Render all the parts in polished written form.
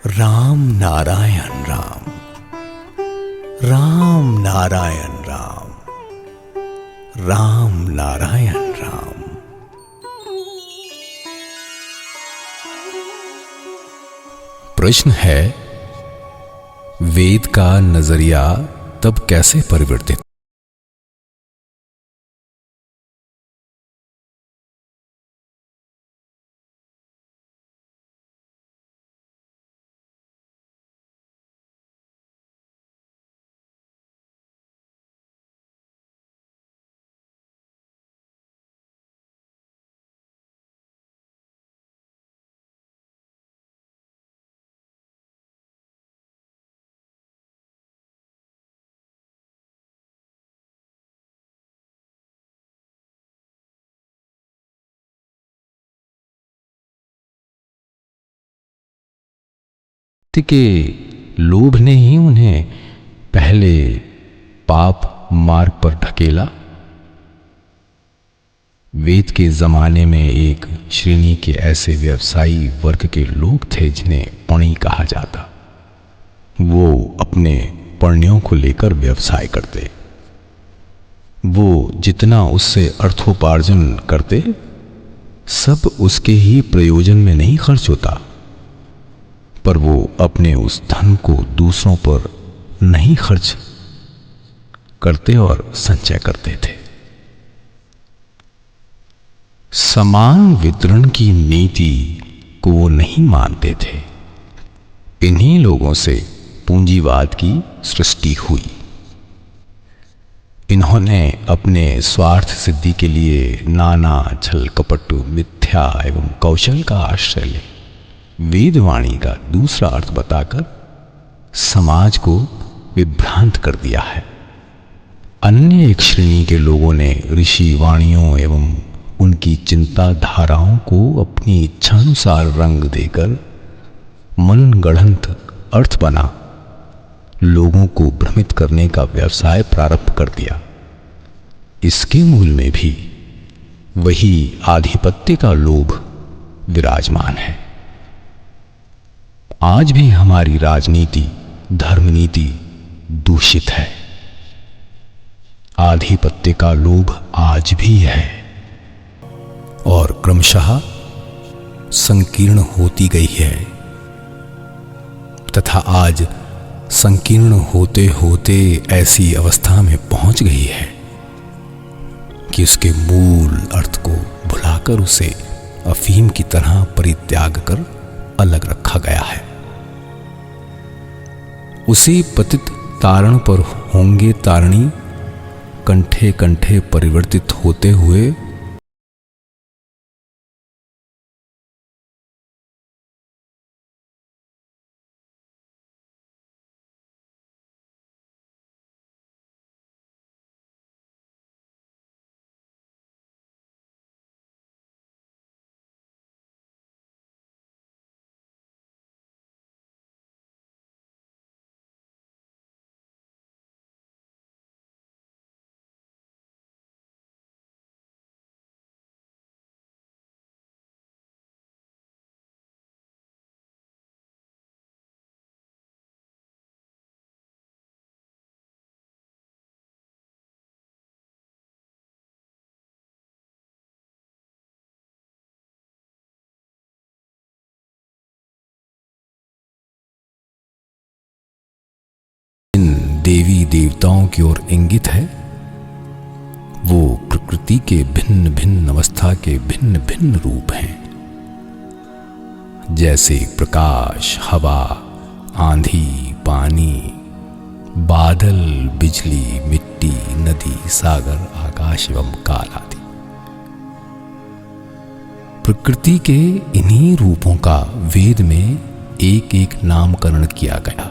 राम नारायण राम, राम नारायण राम, राम नारायण राम। प्रश्न है, वेद का नजरिया तब कैसे परिवर्तित? के लोभ ने ही उन्हें पहले पाप मार्ग पर ढकेला। वेद के जमाने में एक श्रेणी के ऐसे व्यवसायी वर्ग के लोग थे जिन्हें पणी कहा जाता। वो अपने पण्यों को लेकर व्यवसाय करते। वो जितना उससे अर्थोपार्जन करते, सब उसके ही प्रयोजन में नहीं खर्च होता, पर वो अपने उस धन को दूसरों पर नहीं खर्च करते और संचय करते थे। समान वितरण की नीति को वो नहीं मानते थे। इन्हीं लोगों से पूंजीवाद की सृष्टि हुई। इन्होंने अपने स्वार्थ सिद्धि के लिए नाना छल कपट, मिथ्या एवं कौशल का आश्रय ले वेदवाणी का दूसरा अर्थ बताकर समाज को विभ्रांत कर दिया है। अन्य एक श्रेणी के लोगों ने ऋषि वाणियों एवं उनकी चिंता धाराओं को अपनी इच्छानुसार रंग देकर मनगढ़ंत अर्थ बना लोगों को भ्रमित करने का व्यवसाय प्रारंभ कर दिया। इसके मूल में भी वही आधिपत्य का लोभ विराजमान है। आज भी हमारी राजनीति, धर्मनीति दूषित है। आधिपत्य का लोभ आज भी है और क्रमशः संकीर्ण होती गई है, तथा आज संकीर्ण होते होते ऐसी अवस्था में पहुंच गई है कि उसके मूल अर्थ को भुलाकर उसे अफीम की तरह परित्याग कर अलग रखा गया है। उसी पतित तारण पर होंगे तारणी, कंठे कंठे परिवर्तित होते हुए देवताओं की ओर इंगित है, वो प्रकृति के भिन्न भिन्न अवस्था के भिन्न भिन्न रूप हैं। जैसे प्रकाश, हवा, आंधी, पानी, बादल, बिजली, मिट्टी, नदी, सागर, आकाश एवं काल आदि। प्रकृति के इन्हीं रूपों का वेद में एक एक नामकरण किया गया।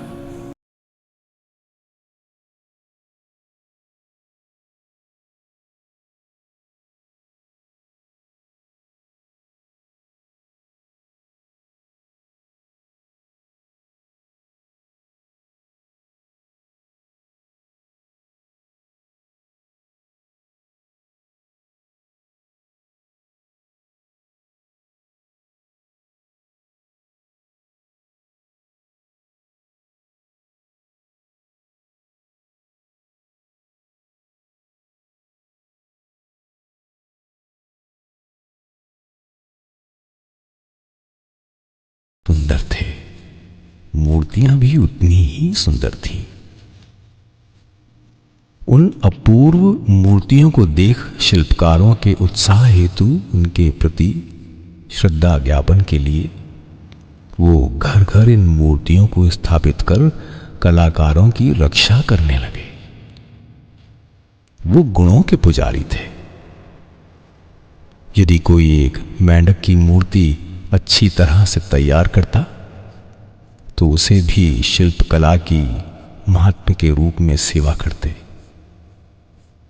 सुंदर थे, मूर्तियां भी उतनी ही सुंदर थीं। उन अपूर्व मूर्तियों को देख शिल्पकारों के उत्साह हेतु उनके प्रति श्रद्धा ज्ञापन के लिए वो घर घर इन मूर्तियों को स्थापित कर कलाकारों की रक्षा करने लगे। वो गुणों के पुजारी थे। यदि कोई एक मेंढक की मूर्ति अच्छी तरह से तैयार करता तो उसे भी शिल्पकला की महात्म के रूप में सेवा करते।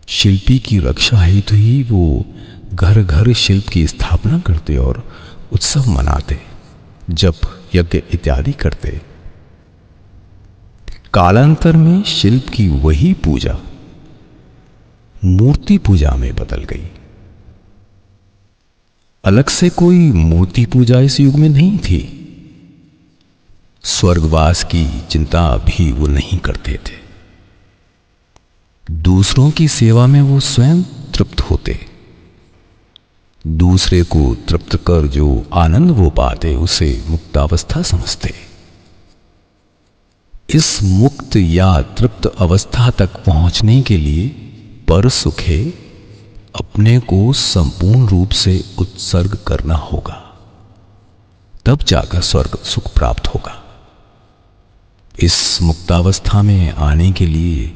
शिल्पी की रक्षा हेतु ही वो घर घर शिल्प की स्थापना करते और उत्सव मनाते, जप, यज्ञ इत्यादि करते। कालांतर में शिल्प की वही पूजा मूर्ति पूजा में बदल गई। अलग से कोई मूर्ति पूजा इस युग में नहीं थी। स्वर्गवास की चिंता भी वो नहीं करते थे। दूसरों की सेवा में वो स्वयं तृप्त होते। दूसरे को तृप्त कर जो आनंद वो पाते उसे मुक्तावस्था समझते। इस मुक्त या तृप्त अवस्था तक पहुंचने के लिए पर सुखे अपने को संपूर्ण रूप से उत्सर्ग करना होगा, तब जाकर स्वर्ग सुख प्राप्त होगा। इस मुक्तावस्था में आने के लिए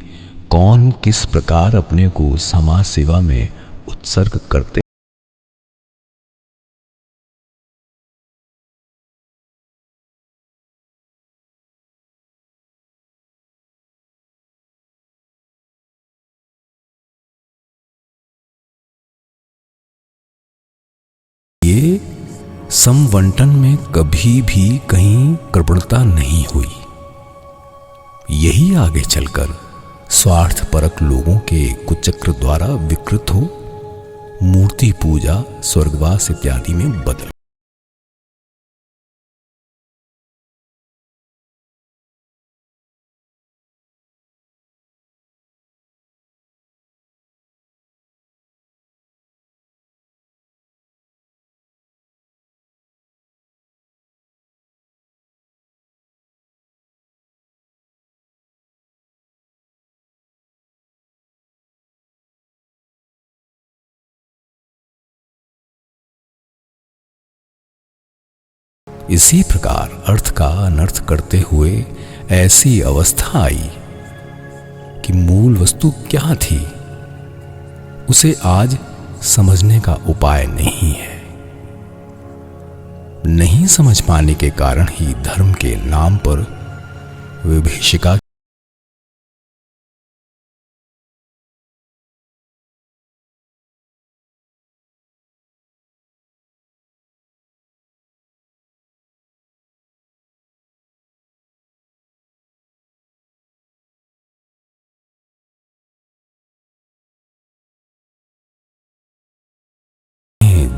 कौन किस प्रकार अपने को समाज सेवा में उत्सर्ग करते ये समवंटन में कभी भी कहीं कृपणता नहीं हुई। यही आगे चलकर स्वार्थपरक लोगों के कुचक्र द्वारा विकृत हो मूर्ति पूजा, स्वर्गवास इत्यादि में बदल। इसी प्रकार अर्थ का अनर्थ करते हुए ऐसी अवस्था आई कि मूल वस्तु क्या थी उसे आज समझने का उपाय नहीं है। नहीं समझ पाने के कारण ही धर्म के नाम पर विभीषिका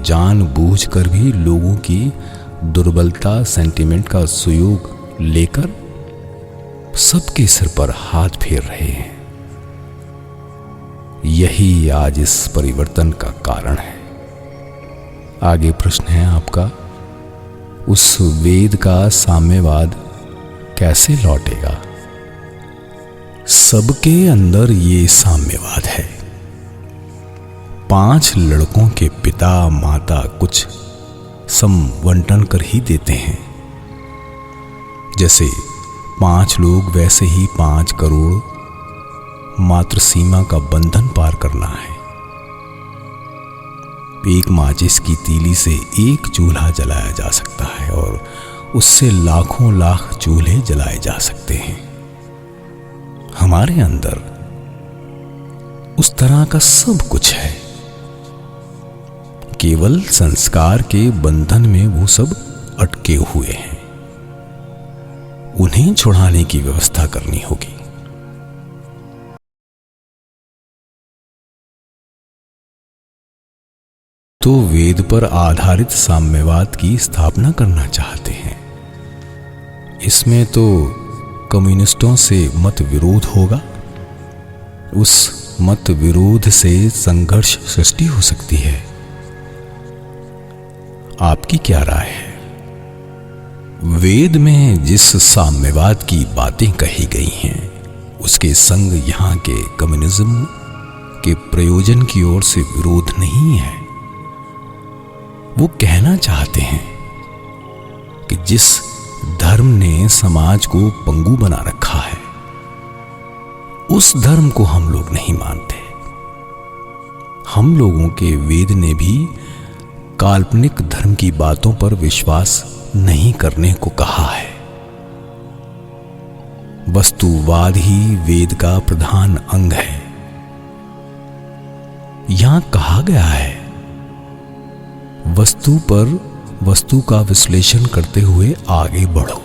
जानबूझकर भी लोगों की दुर्बलता सेंटिमेंट का सुयोग लेकर सबके सिर पर हाथ फेर रहे हैं। यही आज इस परिवर्तन का कारण है। आगे प्रश्न है आपका, उस वेद का साम्यवाद कैसे लौटेगा? सबके अंदर ये साम्यवाद है। 5 लड़कों के पिता माता कुछ समवंटन कर ही देते हैं। जैसे 5 लोग वैसे ही 5 करोड़ मात्र सीमा का बंधन पार करना है। एक माचिस की तीली से एक चूल्हा जलाया जा सकता है और उससे लाखों लाख चूल्हे जलाए जा सकते हैं। हमारे अंदर उस तरह का सब कुछ है, केवल संस्कार के बंधन में वो सब अटके हुए हैं। उन्हें छुड़ाने की व्यवस्था करनी होगी। तो वेद पर आधारित साम्यवाद की स्थापना करना चाहते हैं। इसमें तो कम्युनिस्टों से मत विरोध होगा। उस मत विरोध से संघर्ष सृष्टि हो सकती है। आपकी क्या राय है? वेद में जिस साम्यवाद की बातें कही गई हैं, उसके संग यहां के कम्युनिज्म के प्रयोजन की ओर से विरोध नहीं है। वो कहना चाहते हैं कि जिस धर्म ने समाज को पंगु बना रखा है, उस धर्म को हम लोग नहीं मानते। हम लोगों के वेद ने भी काल्पनिक धर्म की बातों पर विश्वास नहीं करने को कहा है। वस्तुवाद ही वेद का प्रधान अंग है। यहां कहा गया है, वस्तु पर वस्तु का विश्लेषण करते हुए आगे बढ़ो,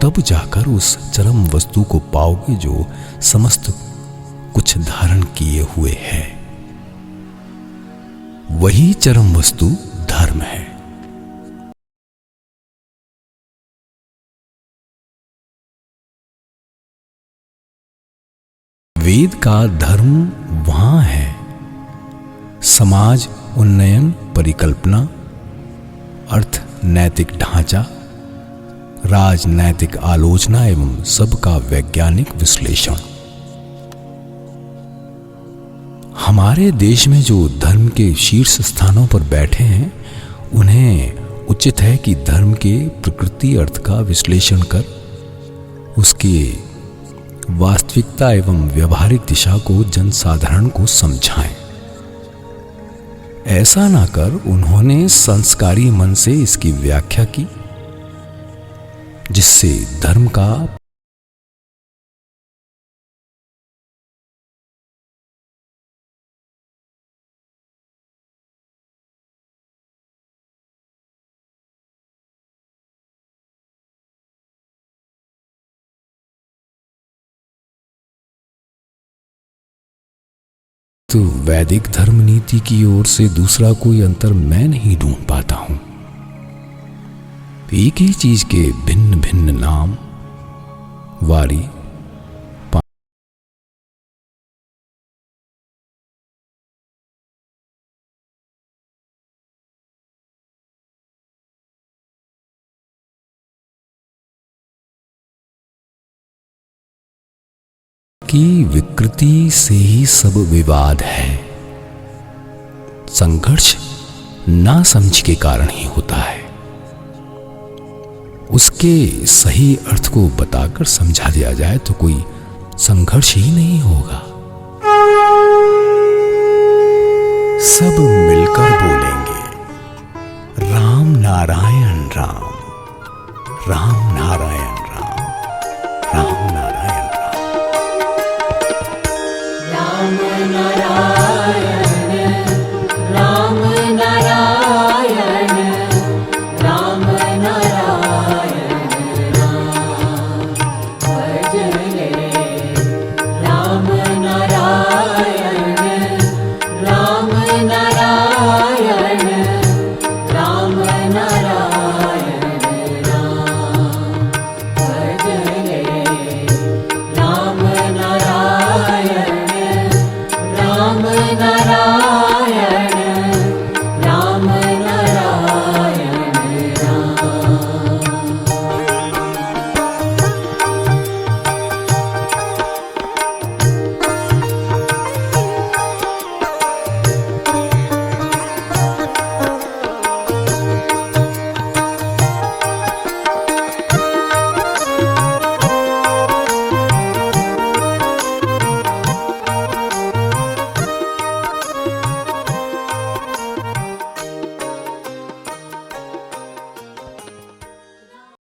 तब जाकर उस चरम वस्तु को पाओगे जो समस्त कुछ धारण किए हुए है। वही चरम वस्तु धर्म है। वेद का धर्म वहां है, समाज उन्नयन परिकल्पना, अर्थ नैतिक ढांचा, राजनैतिक आलोचना एवं सबका वैज्ञानिक विश्लेषण। हमारे देश में जो धर्म के शीर्ष स्थानों पर बैठे हैं, उन्हें उचित है कि धर्म के प्रकृति अर्थ का विश्लेषण कर उसकी वास्तविकता एवं व्यवहारिक दिशा को जनसाधारण को समझाएं। ऐसा ना कर उन्होंने संस्कारी मन से इसकी व्याख्या की, जिससे धर्म का तो वैदिक धर्म नीति की ओर से दूसरा कोई अंतर मैं नहीं ढूंढ पाता हूं। एक ही चीज के भिन्न भिन्न नाम, वारी, की विकृति से ही सब विवाद है। संघर्ष ना समझ के कारण ही होता है। उसके सही अर्थ को बताकर समझा दिया जाए तो कोई संघर्ष ही नहीं होगा। सब मिलकर बोलेंगे, राम नारायण राम, राम नारायण राम, राम नारायण राम। राम नारायण राम नारायण राम नारायण राम भजले राम नारायण राम नारायण राम नारायण राम भजले राम नारायण राम नारायण